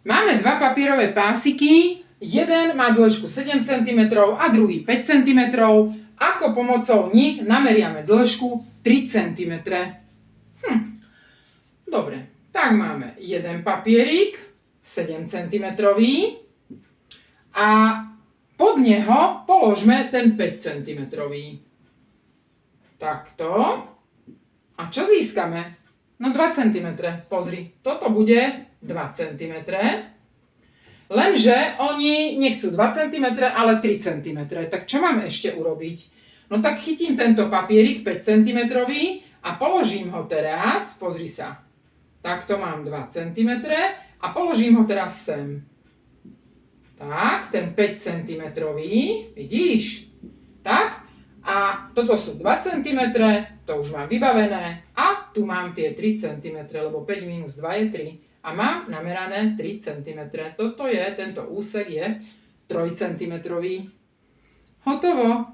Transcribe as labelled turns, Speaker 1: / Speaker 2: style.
Speaker 1: Máme dva papierové pásiky, jeden má dĺžku 7 cm a druhý 5 cm. Ako pomocou nich nameriame dĺžku 3 cm. Dobre, tak máme jeden papierik, 7 cm a pod neho položme ten 5 cm. Takto. A čo získame? No 2 cm. Pozri, toto bude 2 cm. Lenže oni nechcú 2 cm, ale 3 cm. Tak čo mám ešte urobiť? No tak chytím tento papierik 5 cm a položím ho teraz, pozri sa. Takto mám 2 cm a položím ho teraz sem. Tak, ten 5 cm, vidíš? Tak, a toto sú 2 cm, to už mám vybavené a tu mám tie 3 cm, lebo 5 minus 2 je 3 a mám namerané 3 cm. Toto je, tento úsek je 3 cm. Hotovo.